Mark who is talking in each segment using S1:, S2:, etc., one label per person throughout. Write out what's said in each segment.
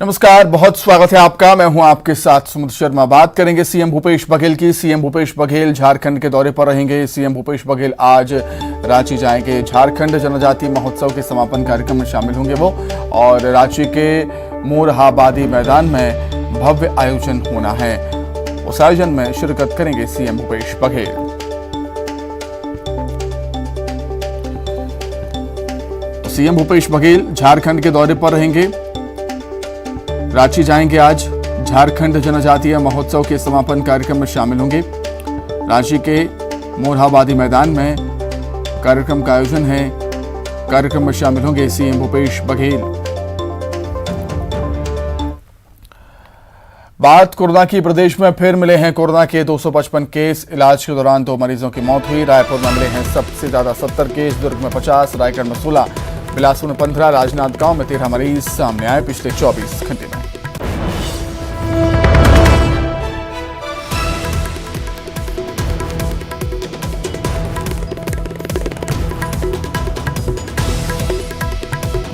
S1: नमस्कार, बहुत स्वागत है आपका। मैं हूं आपके साथ सुमित शर्मा। बात करेंगे सीएम भूपेश बघेल की। सीएम भूपेश बघेल झारखंड के दौरे पर रहेंगे। सीएम भूपेश बघेल आज रांची जाएंगे। झारखंड जनजातीय महोत्सव के समापन कार्यक्रम में शामिल होंगे वो, और रांची के मोरहाबादी मैदान में भव्य आयोजन होना है। उस आयोजन में शिरकत करेंगे सीएम भूपेश बघेल। सीएम भूपेश बघेल झारखंड के दौरे पर रहेंगे। रांची जाएंगे। आज झारखंड जनजातीय महोत्सव के समापन कार्यक्रम में शामिल होंगे। रांची के मोरहाबादी मैदान में कार्यक्रम का आयोजन है। कार्यक्रम में शामिल होंगे सीएम भूपेश बघेल। बात कोरोना की। प्रदेश में फिर मिले हैं कोरोना के 255 केस। इलाज के दौरान 2 मरीजों की मौत हुई। रायपुर में मिले हैं सबसे ज्यादा 70 केस, दुर्ग में 50, रायगढ़ में 16, बिलासपुर में 15, राजनांदगांव में 13 मरीज सामने आए पिछले 24 घंटे में।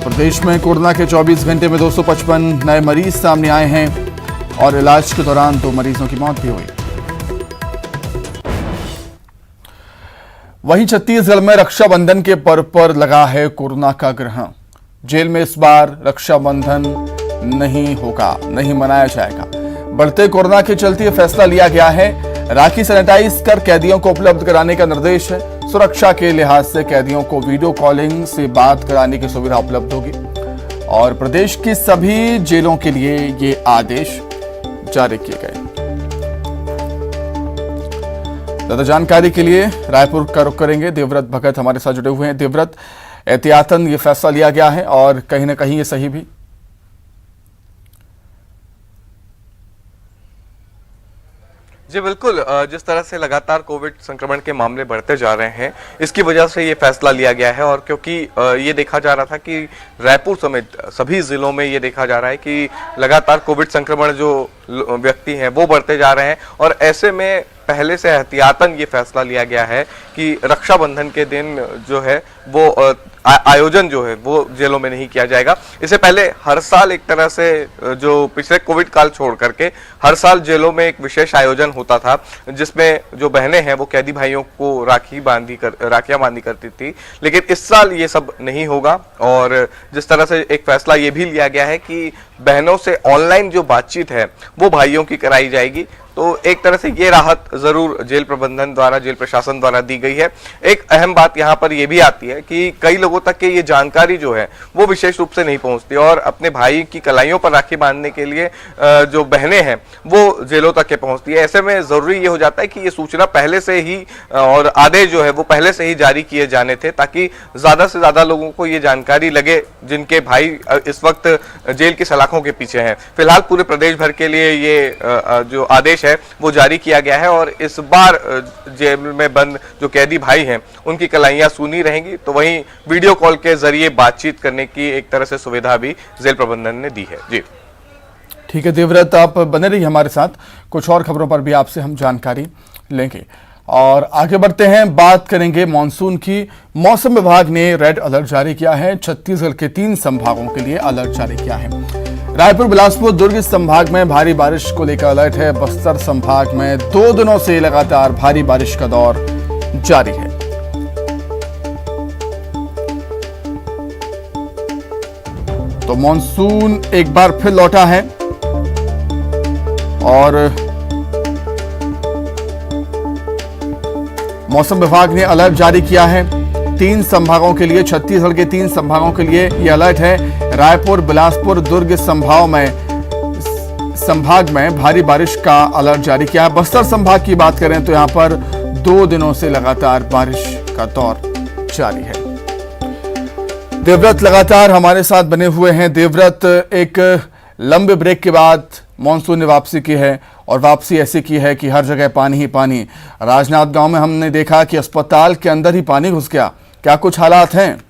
S1: प्रदेश में कोरोना के 24 घंटे में 255 नए मरीज सामने आए हैं और इलाज के दौरान 2 मरीजों की मौत भी हुई। वहीं छत्तीसगढ़ में रक्षाबंधन के पर्व पर लगा है कोरोना का ग्रहण। जेल में इस बार रक्षाबंधन नहीं होगा, नहीं मनाया जाएगा। बढ़ते कोरोना के चलते फैसला लिया गया है। राखी सैनिटाइज कर कैदियों को उपलब्ध कराने का निर्देश है। सुरक्षा के लिहाज से कैदियों को वीडियो कॉलिंग से बात कराने की सुविधा उपलब्ध होगी और प्रदेश की सभी जेलों के लिए ये आदेश जारी किए गए। ज्यादा जानकारी के लिए रायपुर का रुख करेंगे। देवव्रत भगत हमारे साथ जुड़े हुए हैं। देवव्रत, एहतियातन ये फैसला लिया गया है और कहीं ना कहीं ये सही भी?
S2: जी बिल्कुल, जिस तरह से लगातार कोविड संक्रमण के मामले बढ़ते जा रहे हैं, इसकी वजह से ये फैसला लिया गया है। और क्योंकि ये देखा जा रहा था कि रायपुर समेत सभी जिलों में ये देखा जा रहा है कि लगातार कोविड संक्रमण जो व्यक्ति हैं वो बढ़ते जा रहे हैं, और ऐसे में पहले से एहतियातन ये फैसला लिया गया है कि रक्षाबंधन के दिन जो है वो आयोजन जो है वो जेलों में नहीं किया जाएगा। इससे पहले हर साल एक तरह से जो पिछले कोविड काल छोड़ करके हर साल जेलों में एक विशेष आयोजन होता था, जिसमें जो बहनें हैं वो कैदी भाइयों को राखियां बांधी करती थी। लेकिन इस साल ये सब नहीं होगा, और जिस तरह से एक फैसला ये भी लिया गया है कि बहनों से ऑनलाइन जो बातचीत है वो भाइयों की कराई जाएगी। तो एक तरह से ये राहत जरूर जेल प्रबंधन द्वारा, जेल प्रशासन द्वारा दी गई है। एक अहम बात यहाँ पर यह भी आती है कि कई लोगों तक के ये जानकारी जो है वो विशेष रूप से नहीं पहुंचती, और अपने भाई की कलाइयों पर राखी बांधने के लिए जो बहनें हैं वो जेलों तक के पहुंचती है। ऐसे में जरूरी ये हो जाता है कि ये सूचना पहले से ही और आदेश जो है वो पहले से ही जारी किए जाने थे, ताकि ज्यादा से ज्यादा लोगों को ये जानकारी लगे जिनके भाई इस वक्त जेल की सलाखों के पीछे हैं। फिलहाल पूरे प्रदेश भर के लिए ये जो आदेश है वो जारी किया गया है, और इस बार जेल में बंद जो कैदी भाई हैं उनकी कलाइयां सुनी रहेंगी। तो वहीं वीडियो कॉल के जरिए बातचीत करने की एक तरह से सुविधा भी जेल प्रबंधन ने दी है। जी
S1: ठीक है देवव्रत, आप बने रहिए हमारे साथ। कुछ और खबरों पर भी आपसे हम जानकारी लेंगे और आगे बढ़ते हैं। बात करेंगे मॉनसून की। मौसम विभाग ने रेड अलर्ट जारी किया है। छत्तीसगढ़ के 3 संभागों के लिए अलर्ट जारी किया है। रायपुर, बिलासपुर, दुर्ग संभाग में भारी बारिश को लेकर अलर्ट है। बस्तर संभाग में 2 दिनों से लगातार भारी बारिश का दौर जारी है। तो मॉनसून एक बार फिर लौटा है और मौसम विभाग ने अलर्ट जारी किया है 3 संभागों के लिए। छत्तीसगढ़ के 3 संभागों के लिए यह अलर्ट है। रायपुर, बिलासपुर, दुर्ग संभाग में भारी बारिश का अलर्ट जारी किया है। बस्तर संभाग की बात करें तो यहां पर 2 दिनों से लगातार बारिश का दौर जारी है। देवव्रत लगातार हमारे साथ बने हुए हैं। देवव्रत, एक लंबे ब्रेक के बाद मॉनसून ने वापसी की है, और वापसी ऐसी की है कि हर जगह पानी ही पानी। राजनांदगांव में हमने देखा कि अस्पताल के अंदर ही पानी घुस गया। क्या कुछ हालात हैं?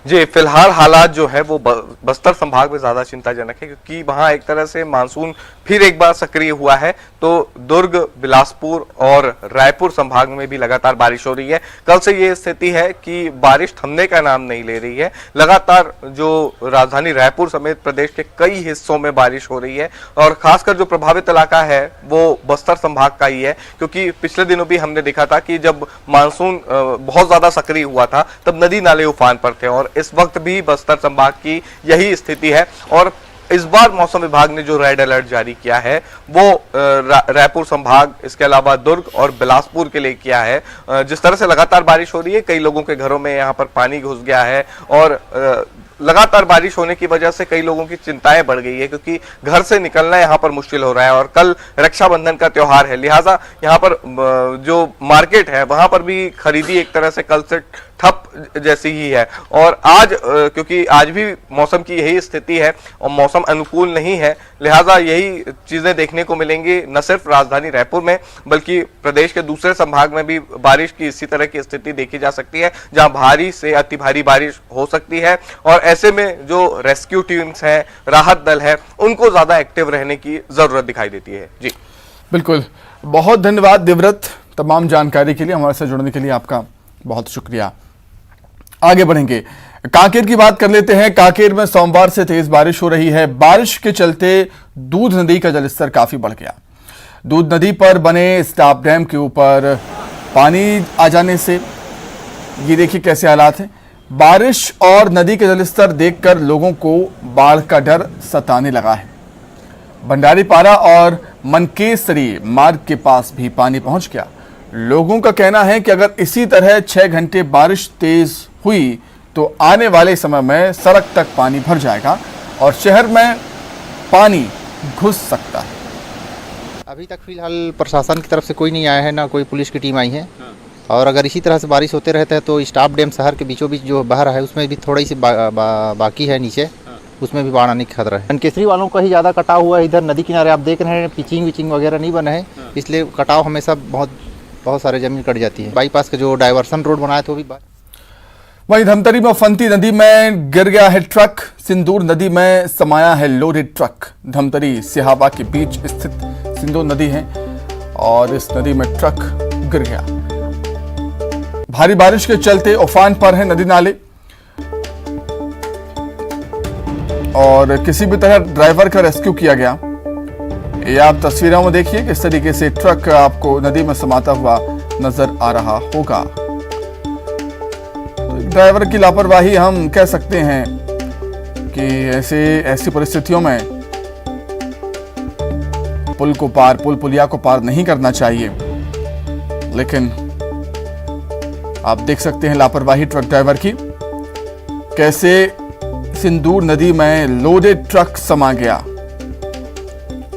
S2: जी, फिलहाल हालात जो है वो बस्तर संभाग में ज्यादा चिंताजनक है, क्योंकि वहां एक तरह से मानसून फिर एक बार सक्रिय हुआ है। तो दुर्ग, बिलासपुर और रायपुर संभाग में भी लगातार बारिश हो रही है। कल से ये स्थिति है कि बारिश थमने का नाम नहीं ले रही है। लगातार जो राजधानी रायपुर समेत प्रदेश के कई हिस्सों में बारिश हो रही है, और खासकर जो प्रभावित इलाका है वो बस्तर संभाग का ही है, क्योंकि पिछले दिनों भी हमने देखा था कि जब मानसून बहुत ज्यादा सक्रिय हुआ था तब नदी नाले उफान पर थे, और इस वक्त भी बस्तर संभाग की यही स्थिति है। और इस बार मौसम विभाग ने जो रेड अलर्ट जारी किया है वो रायपुर संभाग, इसके अलावा दुर्ग और बिलासपुर के लिए किया है। जिस तरह से लगातार बारिश हो रही है, कई लोगों के घरों में यहाँ पर पानी घुस गया है, और लगातार बारिश होने की वजह से कई लोगों की चिंताएं बढ़ गई है, क्योंकि घर से निकलना यहाँ पर मुश्किल हो रहा है। और कल रक्षाबंधन का त्योहार है, लिहाजा यहाँ पर जो मार्केट है वहां पर भी खरीदी एक तरह से कल से ठप जैसी ही है। और आज क्योंकि आज भी मौसम की यही स्थिति है और मौसम अनुकूल नहीं है, लिहाजा यही चीजें देखने को मिलेंगी न सिर्फ राजधानी रायपुर में बल्कि प्रदेश के दूसरे संभाग में भी बारिश की इसी तरह की स्थिति देखी जा सकती है, जहां भारी से अति भारी बारिश हो सकती है। और ऐसे में जो रेस्क्यू टीम्स हैं, राहत दल है, उनको ज्यादा एक्टिव रहने की जरूरत दिखाई देती है। जी
S1: बिल्कुल, बहुत धन्यवाद देवव्रत, तमाम जानकारी के लिए, हमारे साथ जुड़ने के लिए आपका बहुत शुक्रिया। आगे बढ़ेंगे, कांकेर की बात कर लेते हैं। कांकेर में सोमवार से तेज बारिश हो रही है। बारिश के चलते दूध नदी का जलस्तर काफी बढ़ गया। दूध नदी पर बने स्टाप डैम के ऊपर पानी आ जाने से ये देखिए कैसे हालात हैं। बारिश और नदी के जलस्तर देखकर लोगों को बाढ़ का डर सताने लगा है। भंडारीपारा और मनकेसरी मार्ग के पास भी पानी पहुंच गया। लोगों का कहना है कि अगर इसी तरह 6 घंटे बारिश तेज हुई तो आने वाले समय में सड़क तक पानी भर जाएगा और शहर में पानी घुस सकता है।
S3: अभी तक फिलहाल प्रशासन की तरफ से कोई नहीं आया है, ना कोई पुलिस की टीम आई है। और अगर इसी तरह से बारिश होते रहता है तो स्टाफ डैम शहर के बीचों बीच जो बह रहा है उसमें भी थोड़ी सी बाकी है नीचे, उसमें भी बाढ़ आने का खतरा है। मनकेसरी वालों का ही ज़्यादा कटाव हुआ है। इधर नदी किनारे आप देख रहे हैं पिचिंग विचिंग वगैरह नहीं बना है, इसलिए कटाव हमेशा बहुत सारे जमीन कट जाती है। बाईपास का जो डाइवर्सन रोड बनाया तो भी
S1: वहीं धमतरी में फंती नदी में गिर गया है ट्रक। सिंदूर नदी में समाया है लोडेड ट्रक। धमतरी सिहावा के बीच स्थित सिंदूर नदी है और इस नदी में ट्रक गिर गया। भारी बारिश के चलते उफान पर है नदी नाले और किसी भी तरह ड्राइवर का रेस्क्यू किया गया। ये आप तस्वीरों में देखिए किस तरीके से ट्रक आपको नदी में समाता हुआ नजर आ रहा होगा। तो ड्राइवर की लापरवाही हम कह सकते हैं कि ऐसी परिस्थितियों में पुल पुलिया को पार नहीं करना चाहिए, लेकिन आप देख सकते हैं लापरवाही ट्रक ड्राइवर की, कैसे सिंदूर नदी में लोडेड ट्रक समा गया।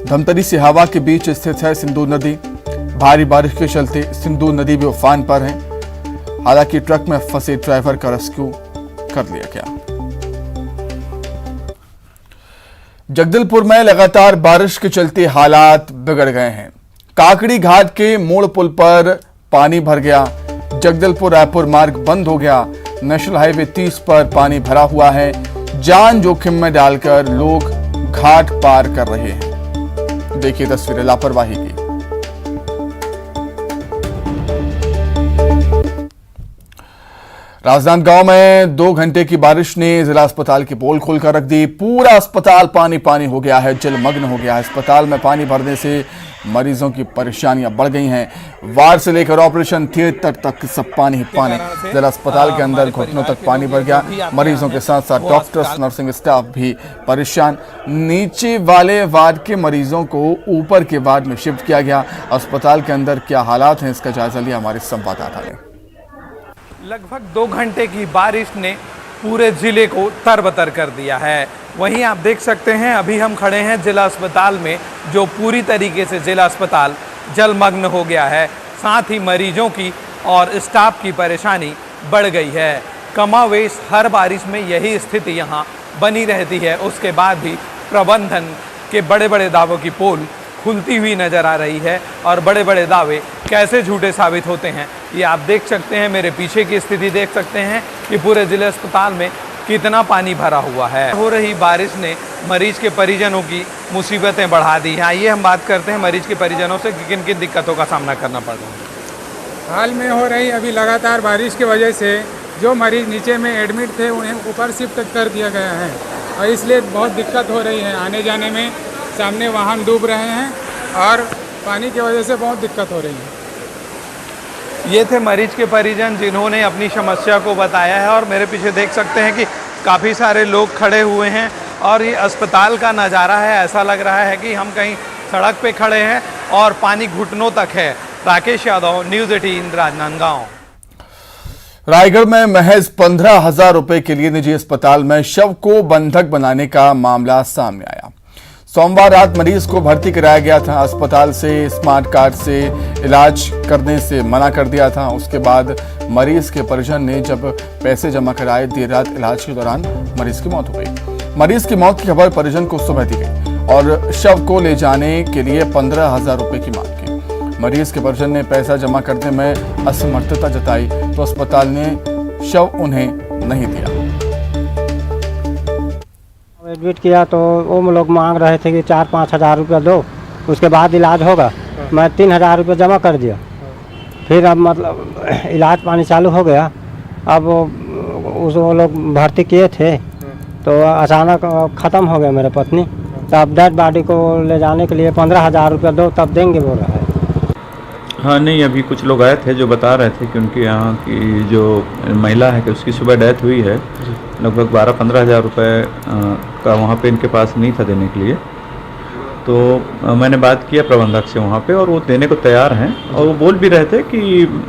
S1: धमतरी सिहावा के बीच स्थित है सिंदूर नदी। भारी बारिश के चलते सिंदूर नदी भी उफान पर है। हालांकि ट्रक में फंसे ड्राइवर का रेस्क्यू कर लिया गया। जगदलपुर में लगातार बारिश के चलते हालात बिगड़ गए हैं। काकड़ी घाट के मोड़ पुल पर पानी भर गया। जगदलपुर रायपुर मार्ग बंद हो गया। नेशनल हाईवे 30 पर पानी भरा हुआ है। जान जोखिम में डालकर लोग घाट पार कर रहे हैं। देखिए तस्वीरें लापरवाही की। राजनांदगांव में 2 घंटे की बारिश ने जिला अस्पताल की पोल खोलकर रख दी। पूरा अस्पताल पानी पानी हो गया है, जलमग्न हो गया है। अस्पताल में पानी भरने से मरीजों की परेशानियां बढ़ गई हैं। वार्ड से लेकर ऑपरेशन थिएटर तक सब पानी ही पानी। जिला अस्पताल के अंदर घुटनों तक पानी भर गया। मरीजों के साथ साथ डॉक्टर्स, नर्सिंग स्टाफ भी परेशान। नीचे वाले वार्ड के मरीजों को ऊपर के वार्ड में शिफ्ट किया गया। अस्पताल के अंदर क्या हालात हैं, इसका जायजा लिया हमारे संवाददाता ने।
S4: लगभग 2 घंटे की बारिश ने पूरे जिले को तरबतर कर दिया है। वहीं आप देख सकते हैं अभी हम खड़े हैं जिला अस्पताल में, जो पूरी तरीके से जिला अस्पताल जलमग्न हो गया है। साथ ही मरीजों की और स्टाफ की परेशानी बढ़ गई है। कमावेश हर बारिश में यही स्थिति यहाँ बनी रहती है। उसके बाद भी प्रबंधन के बड़े बड़े दावों की पोल खुलती हुई नज़र आ रही है और बड़े बड़े दावे कैसे झूठे साबित होते हैं ये आप देख सकते हैं। मेरे पीछे की स्थिति देख सकते हैं कि पूरे जिले अस्पताल में कितना पानी भरा हुआ है। हो रही बारिश ने मरीज के परिजनों की मुसीबतें बढ़ा दी हैं। आइए हम बात करते हैं मरीज के परिजनों से कि किन किन दिक्कतों का सामना करना पड़ रहा है।
S5: हाल में हो रही अभी लगातार बारिश की वजह से जो मरीज नीचे में एडमिट थे उन्हें ऊपर शिफ्ट कर दिया गया है और इसलिए बहुत दिक्कत हो रही है आने जाने में। सामने वाहन डूब रहे हैं और पानी की वजह से बहुत दिक्कत हो रही है।
S4: ये थे मरीज के परिजन जिन्होंने अपनी समस्या को बताया है और मेरे पीछे देख सकते हैं कि काफ़ी सारे लोग खड़े हुए हैं और ये अस्पताल का नज़ारा है। ऐसा लग रहा है कि हम कहीं सड़क पे खड़े हैं और पानी घुटनों तक है। राकेश यादव, न्यूज़ 18, राजनांदगांव।
S1: रायगढ़ में महज 15,000 रुपए के लिए निजी अस्पताल में शव को बंधक बनाने का मामला सामने आया। सोमवार रात मरीज को भर्ती कराया गया था। अस्पताल से स्मार्ट कार्ड से इलाज करने से मना कर दिया था। उसके बाद मरीज के परिजन ने जब पैसे जमा कराए, देर रात इलाज के दौरान मरीज की मौत हो गई। मरीज की मौत की खबर परिजन को सुबह दी गई और शव को ले जाने के लिए 15,000 रुपए की मांग की। मरीज के परिजन ने पैसा जमा करने में असमर्थता जताई तो अस्पताल ने शव उन्हें नहीं दिया।
S6: एडमिट किया तो वो लोग मांग रहे थे कि 4-5 हज़ार रुपया दो, उसके बाद इलाज होगा। मैं 3,000 रुपया जमा कर दिया। फिर अब मतलब इलाज पानी चालू हो गया। अब वो लोग भर्ती किए थे तो अचानक ख़त्म हो गया मेरे पत्नी। तो अब डेड बॉडी को ले जाने के लिए 15,000 रुपया दो तब देंगे बोल रहा है।
S7: हाँ नहीं, अभी कुछ लोग आए थे जो बता रहे थे कि उनके यहाँ की जो महिला है कि उसकी सुबह डेथ हुई है। लगभग 12-15 हज़ार रुपये का वहाँ पे इनके पास नहीं था देने के लिए। तो मैंने बात किया प्रबंधक से वहाँ पे और वो देने को तैयार हैं और वो बोल भी रहे थे कि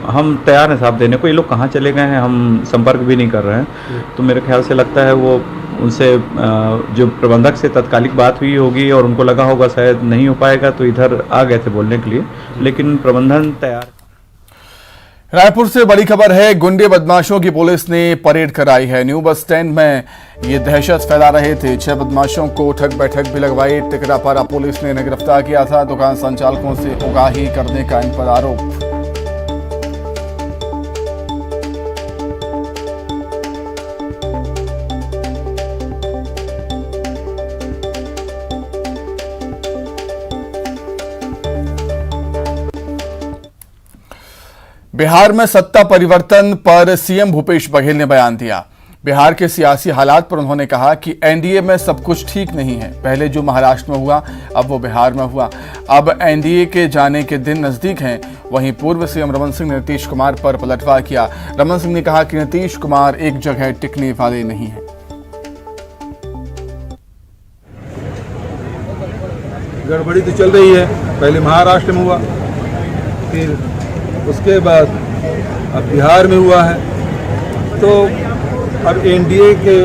S7: हम तैयार हैं साहब देने को। ये लोग कहाँ चले गए हैं हम संपर्क भी नहीं कर रहे हैं। तो मेरे ख्याल से लगता है वो उनसे जो प्रबंधक से तत्कालिक बात हुई होगी और उनको लगा होगा शायद नहीं हो पाएगा तो इधर आ गए थे बोलने के लिए, लेकिन प्रबंधन तैयार।
S1: रायपुर से बड़ी खबर है। गुंडे बदमाशों की पुलिस ने परेड कराई है। न्यू बस स्टैंड में ये दहशत फैला रहे थे। 6 बदमाशों को उठक बैठक भी लगवाई। टिकरापारा पुलिस ने इन्हें गिरफ्तार किया था। दुकान संचालकों से उगाही करने का इन पर आरोप। बिहार में सत्ता परिवर्तन पर सीएम भूपेश बघेल ने बयान दिया। बिहार के सियासी हालात पर उन्होंने कहा कि एनडीए में सब कुछ ठीक नहीं है। पहले जो महाराष्ट्र में हुआ अब वो बिहार में हुआ। अब एनडीए के जाने के दिन नजदीक हैं। वहीं पूर्व सीएम रमन सिंह ने नीतीश कुमार पर पलटवार किया। रमन सिंह ने कहा कि नीतीश कुमार एक जगह टिकने वाले नहीं हैं।
S8: गड़बड़ी तो चल रही है। पहले महाराष्ट्र में हुआ, फिर उसके बाद अब बिहार में हुआ है, तो अब एनडीए के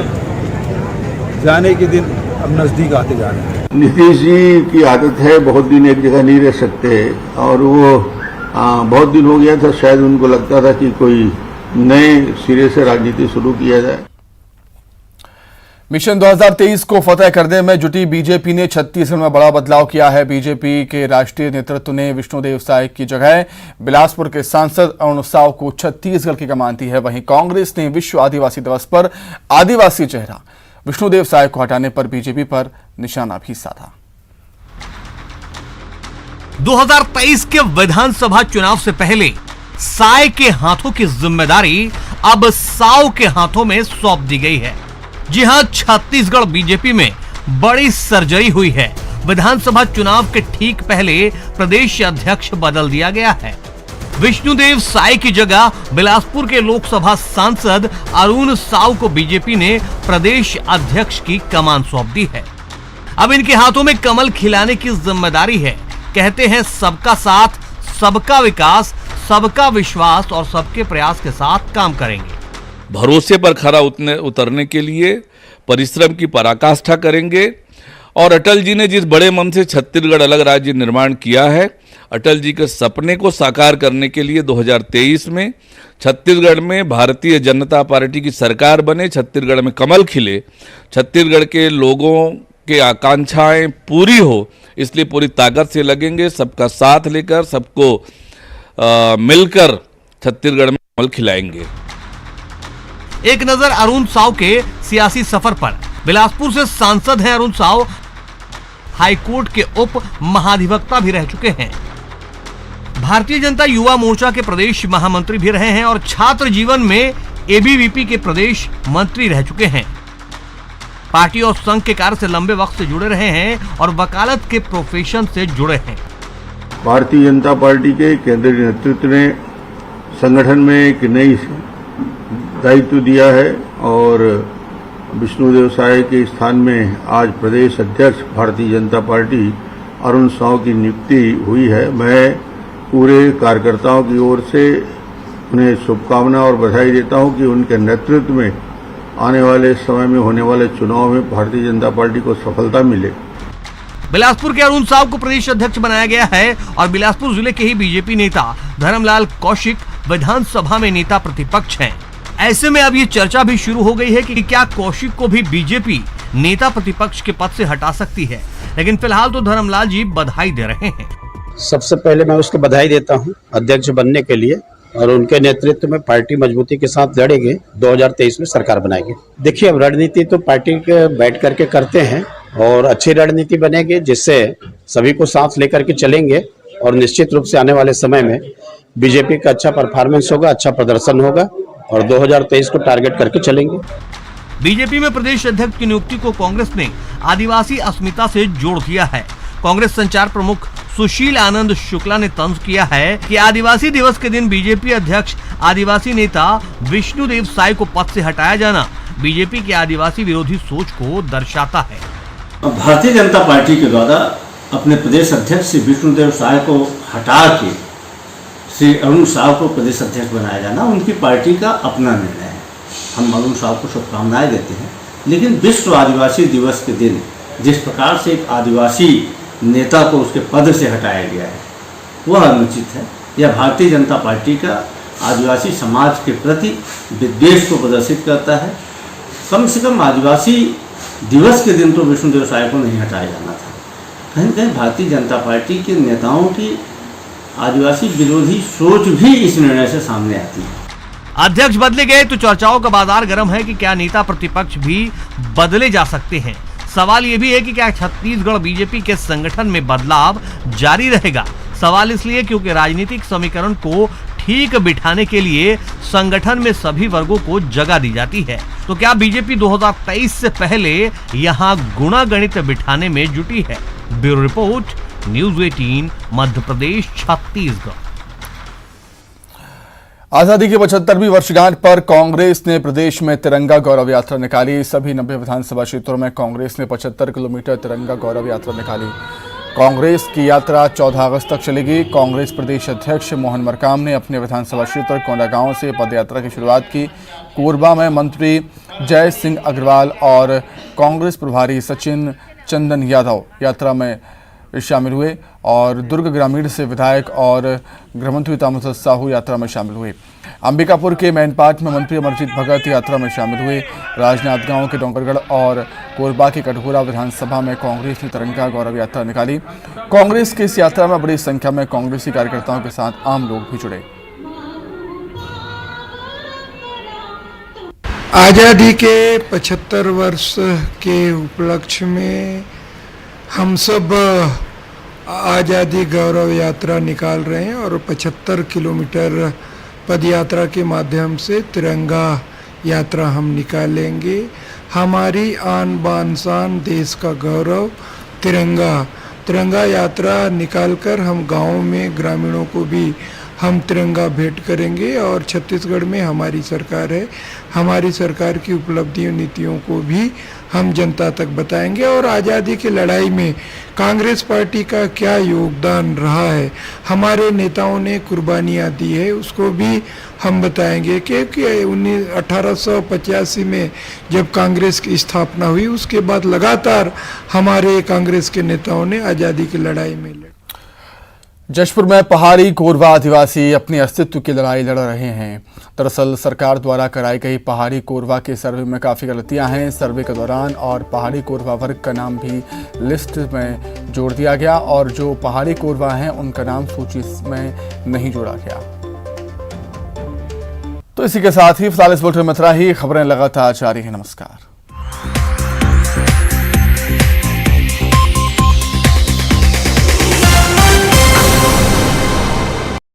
S8: जाने के दिन अब नज़दीक आते जा रहे हैं।
S9: नीतीश जी की आदत है बहुत दिन एक जगह नहीं रह सकते और वो बहुत दिन हो गया था, शायद उनको लगता था कि कोई नए सिरे से राजनीति शुरू किया जाए।
S1: मिशन 2023 को फतेह करने में जुटी बीजेपी ने छत्तीसगढ़ में बड़ा बदलाव किया है। बीजेपी के राष्ट्रीय नेतृत्व ने विष्णुदेव साय की जगह बिलासपुर के सांसद अरुण साव को छत्तीसगढ़ की कमान दी है। वहीं कांग्रेस ने विश्व आदिवासी दिवस पर आदिवासी चेहरा विष्णुदेव साय को हटाने पर बीजेपी पर निशाना भी साधा।
S10: 2023 के विधानसभा चुनाव से पहले साय के हाथों की जिम्मेदारी अब साव के हाथों में सौंप दी गई है। जी हां, छत्तीसगढ़ बीजेपी में बड़ी सर्जरी हुई है। विधानसभा चुनाव के ठीक पहले प्रदेश अध्यक्ष बदल दिया गया है। विष्णुदेव साय की जगह बिलासपुर के लोकसभा सांसद अरुण साव को बीजेपी ने प्रदेश अध्यक्ष की कमान सौंप दी है। अब इनके हाथों में कमल खिलाने की जिम्मेदारी है। कहते हैं सबका साथ, सबका विकास, सबका विश्वास और सबके प्रयास के साथ काम करेंगे।
S11: भरोसे पर खरा उतरने के लिए परिश्रम की पराकाष्ठा करेंगे और अटल जी ने जिस बड़े मन से छत्तीसगढ़ अलग राज्य निर्माण किया है, अटल जी के सपने को साकार करने के लिए 2023 में छत्तीसगढ़ में भारतीय जनता पार्टी की सरकार बने, छत्तीसगढ़ में कमल खिले, छत्तीसगढ़ के लोगों के आकांक्षाएं पूरी हो, इसलिए पूरी ताकत से लगेंगे। सबका साथ लेकर, सबको मिलकर छत्तीसगढ़ में कमल खिलाएंगे।
S10: एक नजर अरुण साव के सियासी सफर पर। बिलासपुर से सांसद हैं अरुण साव, हाईकोर्ट के उप महाधिवक्ता भी रह चुके हैं, भारतीय जनता युवा मोर्चा के प्रदेश महामंत्री भी रहे हैं और छात्र जीवन में एबीवीपी के प्रदेश मंत्री रह चुके हैं। पार्टी और संघ के कार्य से लंबे वक्त से जुड़े रहे हैं और वकालत के प्रोफेशन से जुड़े हैं।
S9: भारतीय जनता पार्टी के केंद्रीय नेतृत्व ने संगठन में एक नई दायित्व दिया है और विष्णुदेव साय के स्थान में आज प्रदेश अध्यक्ष भारतीय जनता पार्टी अरुण साव की नियुक्ति हुई है। मैं पूरे कार्यकर्ताओं की ओर से उन्हें शुभकामना और बधाई देता हूं कि उनके नेतृत्व में आने वाले समय में होने वाले चुनाव में भारतीय जनता पार्टी को सफलता मिले।
S10: बिलासपुर के अरुण साव को प्रदेश अध्यक्ष बनाया गया है और बिलासपुर जिले के ही बीजेपी नेता धर्मलाल कौशिक विधानसभा में नेता प्रतिपक्ष हैं। ऐसे में अब ये चर्चा भी शुरू हो गई है कि क्या कौशिक को भी बीजेपी नेता प्रतिपक्ष के पद से हटा सकती है, लेकिन फिलहाल तो धर्मलाल जी बधाई दे रहे हैं।
S12: सबसे पहले मैं उसको बधाई देता हूं अध्यक्ष बनने के लिए और उनके नेतृत्व में पार्टी मजबूती के साथ लड़ेगी, 2023 में सरकार बनाएगी। देखिए, अब रणनीति तो पार्टी के बैठ करके करते हैं और अच्छी रणनीति बनेगी जिससे सभी को साथ लेकर के चलेंगे और निश्चित रूप से आने वाले समय में बीजेपी का अच्छा परफॉर्मेंस होगा, अच्छा प्रदर्शन होगा और 2023 को टारगेट करके चलेंगे।
S10: बीजेपी में प्रदेश अध्यक्ष की नियुक्ति को कांग्रेस ने आदिवासी अस्मिता से जोड़ दिया है। कांग्रेस संचार प्रमुख सुशील आनंद शुक्ला ने तंज किया है कि आदिवासी दिवस के दिन बीजेपी अध्यक्ष आदिवासी नेता विष्णुदेव साय को पद से हटाया जाना बीजेपी की आदिवासी विरोधी सोच को दर्शाता है।
S13: भारतीय जनता पार्टी के द्वारा अपने प्रदेश अध्यक्ष श्री विष्णुदेव साय को हटा के श्री अरुण साव को प्रदेश अध्यक्ष बनाया जाना उनकी पार्टी का अपना निर्णय है। हम अरुण साव को शुभकामनाएं देते हैं, लेकिन विश्व आदिवासी दिवस के दिन जिस प्रकार से एक आदिवासी नेता को उसके पद से हटाया गया है वह अनुचित है। यह भारतीय जनता पार्टी का आदिवासी समाज के प्रति विद्वेष को प्रदर्शित करता है। कम से कम आदिवासी दिवस के दिन तो विष्णुदेव साय को नहीं हटाया जाना था। कहीं न कहीं भारतीय जनता पार्टी के नेताओं की आदिवासी विरोधी सोच भी इस निर्णय से सामने आती है।
S10: अध्यक्ष बदले गए तो चर्चाओं का बाजार गर्म है कि क्या नेता प्रतिपक्ष भी बदले जा सकते हैं। सवाल ये भी है कि क्या छत्तीसगढ़ बीजेपी के संगठन में बदलाव जारी रहेगा। सवाल इसलिए क्योंकि राजनीतिक समीकरण को ठीक बिठाने के लिए संगठन में सभी वर्गों को जगह दी जाती है। तो क्या बीजेपी 2023 से पहले यहां गुणागणित बिठाने में जुटी है? Bureau report, news 18, Madhya Pradesh, Chhattisgarh.
S1: आजादी की 75वीं वर्षगांठ पर कांग्रेस ने प्रदेश में तिरंगा गौरव यात्रा निकाली। सभी 90 विधानसभा क्षेत्रों में कांग्रेस ने 75 किलोमीटर तिरंगा गौरव यात्रा निकाली। कांग्रेस की यात्रा 14 अगस्त तक चलेगी। कांग्रेस प्रदेश अध्यक्ष मोहन मरकाम ने अपने विधानसभा क्षेत्र कोंडागांव से पदयात्रा की शुरुआत की। कोरबा में मंत्री जय सिंह अग्रवाल और कांग्रेस प्रभारी सचिन चंदन यादव यात्रा में शामिल हुए और दुर्ग ग्रामीण से विधायक और गृहमंत्री ताम्रध्वज साहू यात्रा में शामिल हुए। अंबिकापुर के मैनपाट में मंत्री अमरजीत भगत यात्रा में शामिल हुए। राजनांदगांव के डोंगरगढ़ और कोरबा के कटघोरा विधानसभा में कांग्रेस ने तिरंगा गौरव यात्रा निकाली। कांग्रेस की इस यात्रा में बड़ी संख्या में कांग्रेसी कार्यकर्ताओं के साथ आम लोग भी जुड़े।
S14: आज़ादी के 75 वर्ष के उपलक्ष्य में हम सब आज़ादी गौरव यात्रा निकाल रहे हैं और 75 किलोमीटर पद यात्रा के माध्यम से तिरंगा यात्रा हम निकालेंगे। हमारी आन बान शान देश का गौरव तिरंगा यात्रा निकालकर हम गाँव में ग्रामीणों को भी हम तिरंगा भेंट करेंगे और छत्तीसगढ़ में हमारी सरकार है, हमारी सरकार की उपलब्धियों नीतियों को भी हम जनता तक बताएंगे और आज़ादी की लड़ाई में कांग्रेस पार्टी का क्या योगदान रहा है, हमारे नेताओं ने कुर्बानियाँ दी है, उसको भी हम बताएंगे। क्योंकि 1885 में जब कांग्रेस की स्थापना हुई उसके बाद लगातार हमारे कांग्रेस के नेताओं ने आज़ादी की लड़ाई में लड़ी।
S1: जशपुर में पहाड़ी कोरवा आदिवासी अपने अस्तित्व की लड़ाई लड़ रहे हैं। दरअसल सरकार द्वारा कराई गई पहाड़ी कोरवा के सर्वे में काफ़ी गलतियां हैं। सर्वे के दौरान और पहाड़ी कोरवा वर्ग का नाम भी लिस्ट में जोड़ दिया गया और जो पहाड़ी कोरवा हैं उनका नाम सूची में नहीं जोड़ा गया। तो इसी के साथ ही फिलहाल इस बुलेटिन में इतना ही। खबरें लगातार जारी है। नमस्कार।